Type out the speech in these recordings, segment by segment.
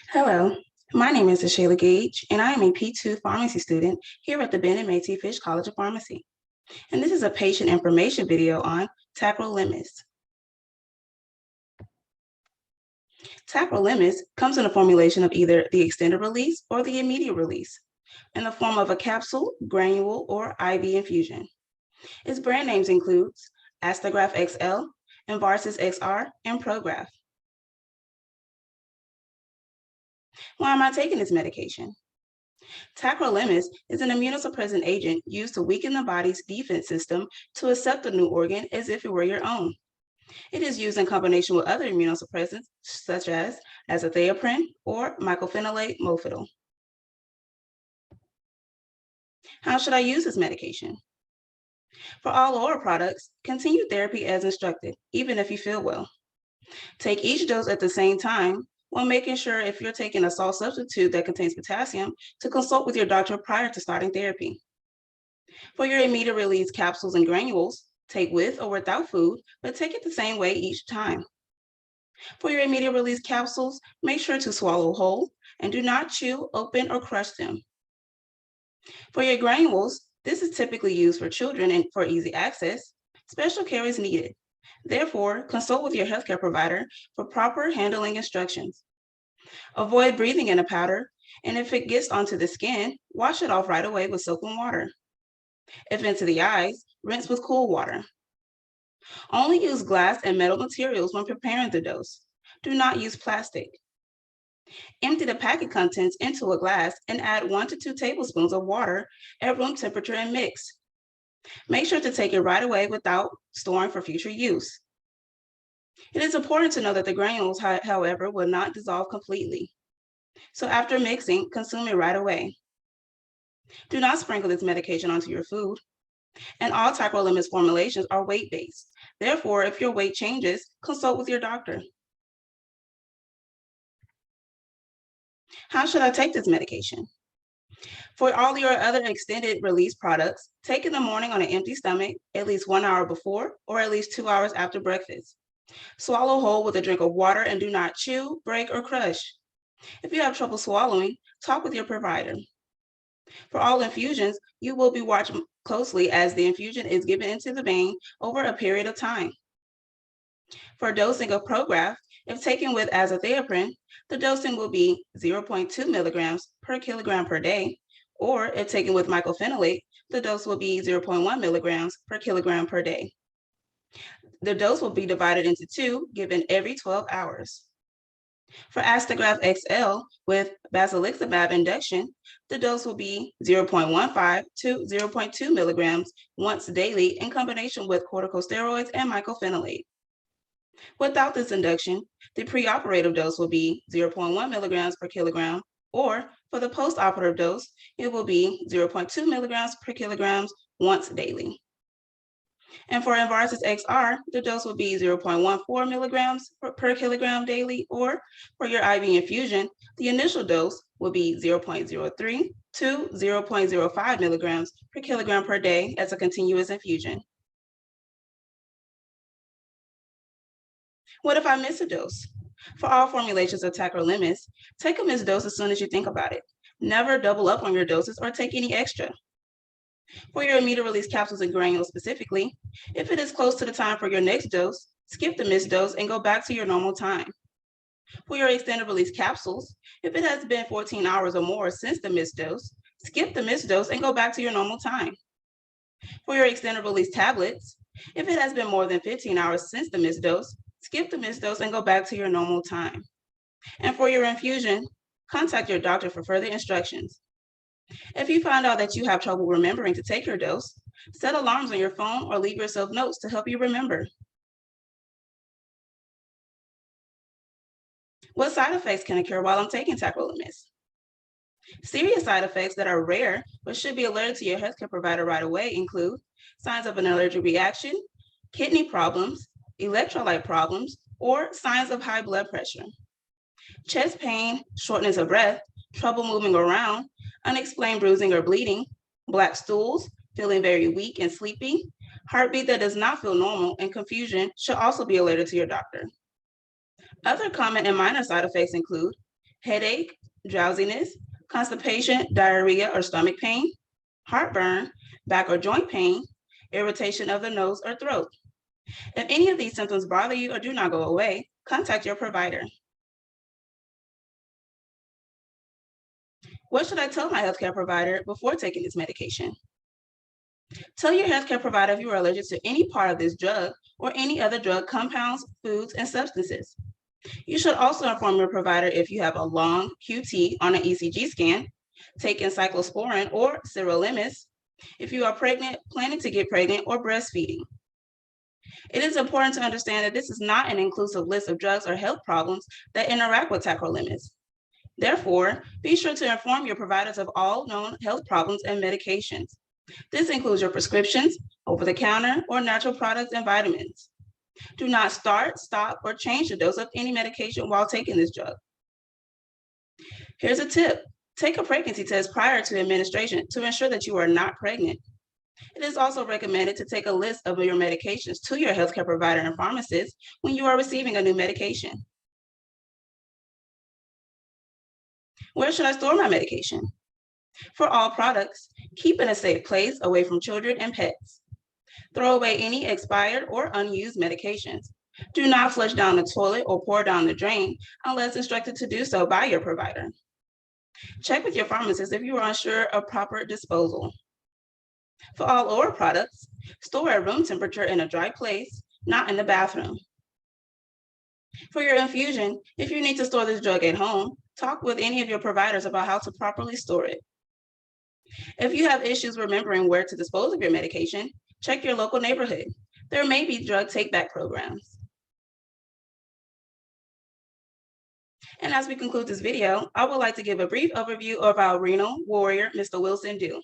Hello, my name is Shayla Gage, and I am a P2 pharmacy student here at the Ben and Métis Fish College of Pharmacy. And this is a patient information video on Tacrolimus. Tacrolimus comes in a formulation of either the extended release or the immediate release in the form of a capsule, granule, or IV infusion. Its brand names include Astagraph XL, Envarsus XR, and Prograph. Why am I taking this medication? Tacrolimus is an immunosuppressant agent used to weaken the body's defense system to accept the new organ as if it were your own. It is used in combination with other immunosuppressants such as azathioprine or mycophenolate mofetil. How should I use this medication? For all oral products, continue therapy as instructed, even if you feel well. Take each dose at the same time while making sure if you're taking a salt substitute that contains potassium to consult with your doctor prior to starting therapy. For your immediate release capsules and granules, take with or without food, but take it the same way each time. For your immediate release capsules, make sure to swallow whole and do not chew, open, or crush them. For your granules, this is typically used for children and for easy access. Special care is needed. Therefore, consult with your healthcare provider for proper handling instructions. Avoid breathing in the powder, and if it gets onto the skin, wash it off right away with soap and water. If into the eyes, rinse with cool water. Only use glass and metal materials when preparing the dose. Do not use plastic. Empty the packet contents into a glass and add 1 to 2 tablespoons of water at room temperature and mix. Make sure to take it right away without storing for future use. It is important to know that the granules, however, will not dissolve completely. So after mixing, consume it right away. Do not sprinkle this medication onto your food. And all tacrolimus formulations are weight-based. Therefore, if your weight changes, consult with your doctor. How should I take this medication? For all your other extended release products, take in the morning on an empty stomach, at least 1 hour before or at least 2 hours after breakfast. Swallow whole with a drink of water and do not chew, break, or crush. If you have trouble swallowing, talk with your provider. For all infusions, you will be watching closely as the infusion is given into the vein over a period of time. For dosing of Prograph, if taken with azathioprine, the dosing will be 0.2 milligrams per kilogram per day, or if taken with mycophenolate, the dose will be 0.1 milligrams per kilogram per day. The dose will be divided into 2, given every 12 hours. For Astagraph XL with basiliximab induction, the dose will be 0.15 to 0.2 milligrams once daily in combination with corticosteroids and mycophenolate. Without this induction, the preoperative dose will be 0.1 milligrams per kilogram, or for the postoperative dose, it will be 0.2 milligrams per kilogram once daily. And for Envarsus XR, the dose will be 0.14 milligrams per kilogram daily, or for your IV infusion, the initial dose will be 0.03 to 0.05 milligrams per kilogram per day as a continuous infusion. What if I miss a dose? For all formulations of tacrolimus, take a missed dose as soon as you think about it. Never double up on your doses or take any extra. For your immediate release capsules and granules specifically, if it is close to the time for your next dose, skip the missed dose and go back to your normal time. For your extended release capsules, if it has been 14 hours or more since the missed dose, skip the missed dose and go back to your normal time. For your extended release tablets, if it has been more than 15 hours since the missed dose, skip the missed dose and go back to your normal time. And for your infusion, contact your doctor for further instructions. If you find out that you have trouble remembering to take your dose, set alarms on your phone or leave yourself notes to help you remember. What side effects can occur while I'm taking tacrolimus? Serious side effects that are rare but should be alerted to your healthcare provider right away include signs of an allergic reaction, kidney problems, electrolyte problems, or signs of high blood pressure. Chest pain, shortness of breath, trouble moving around, unexplained bruising or bleeding, black stools, feeling very weak and sleepy, heartbeat that does not feel normal, and confusion should also be alerted to your doctor. Other common and minor side effects include headache, drowsiness, constipation, diarrhea or stomach pain, heartburn, back or joint pain, irritation of the nose or throat. If any of these symptoms bother you or do not go away, contact your provider. What should I tell my healthcare provider before taking this medication? Tell your healthcare provider if you are allergic to any part of this drug or any other drug compounds, foods, and substances. You should also inform your provider if you have a long QT on an ECG scan, taking cyclosporin or sirolimus, if you are pregnant, planning to get pregnant, or breastfeeding. It is important to understand that this is not an inclusive list of drugs or health problems that interact with tacrolimus. Therefore, be sure to inform your providers of all known health problems and medications. This includes your prescriptions, over-the-counter, or natural products and vitamins. Do not start, stop, or change the dose of any medication while taking this drug. Here's a tip. Take a pregnancy test prior to administration to ensure that you are not pregnant. It is also recommended to take a list of your medications to your healthcare provider and pharmacist when you are receiving a new medication. Where should I store my medication? For all products, keep in a safe place away from children and pets. Throw away any expired or unused medications. Do not flush down the toilet or pour down the drain unless instructed to do so by your provider. Check with your pharmacist if you are unsure of proper disposal. For all oral products, store at room temperature in a dry place, not in the bathroom. For your infusion, if you need to store this drug at home, talk with any of your providers about how to properly store it. If you have issues remembering where to dispose of your medication, check your local neighborhood. There may be drug take-back programs. And as we conclude this video, I would like to give a brief overview of our renal warrior, Mr. Wilson do.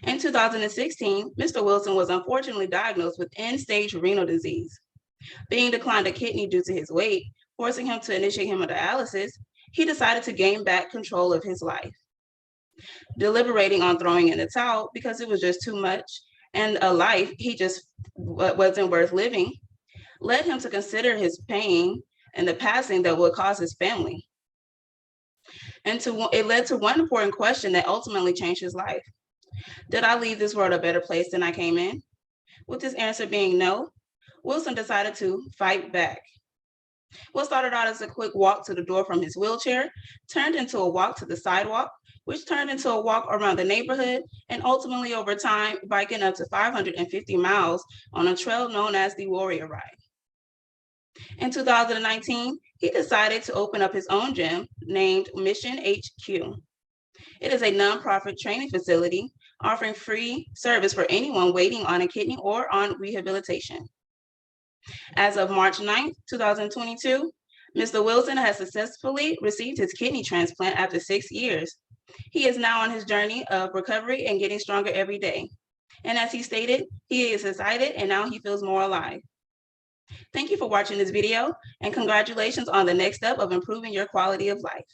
In 2016, Mr. Wilson was unfortunately diagnosed with end-stage renal disease. Being declined a kidney due to his weight, forcing him to initiate hemodialysis, he decided to gain back control of his life. Deliberating on throwing in the towel because it was just too much and a life he just wasn't worth living, led him to consider his pain and the passing that would cause his family. And it led to one important question that ultimately changed his life. Did I leave this world a better place than I came in? With his answer being no, Wilson decided to fight back. What started out as a quick walk to the door from his wheelchair turned into a walk to the sidewalk, which turned into a walk around the neighborhood, and ultimately over time, biking up to 550 miles on a trail known as the Warrior Ride. In 2019, he decided to open up his own gym named Mission HQ. It is a nonprofit training facility offering free service for anyone waiting on a kidney or on rehabilitation. As of March 9, 2022, Mr. Wilson has successfully received his kidney transplant after 6 years. He is now on his journey of recovery and getting stronger every day. And as he stated, he is excited and now he feels more alive. Thank you for watching this video and congratulations on the next step of improving your quality of life.